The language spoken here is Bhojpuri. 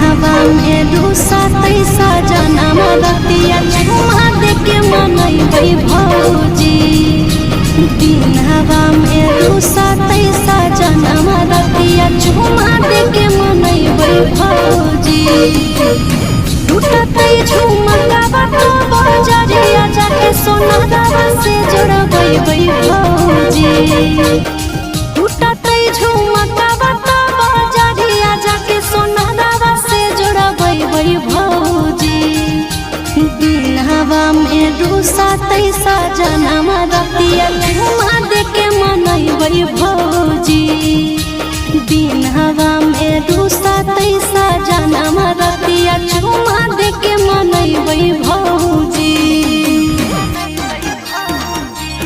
हवा में रूसा तैसा जनम रतिया झुमा देके मनैबै भौजी दिन हवा में रूसा तैसा जनम रतिया झुमा देके मनैबै भौजी टूटतै झुमका बात बजरिया जाके सोना दावा से जोड़बै भौजी टूटतै झुमका बात बजरिया जाके सोना दावा से जोड़बै भौजी दिन हवा में रूसा तैसा जनम रतिया झुमा देके मनैबै भौजी दिन हवा में रूसा तैसा जनम रतिया झुमा देके मनैबै भौजी।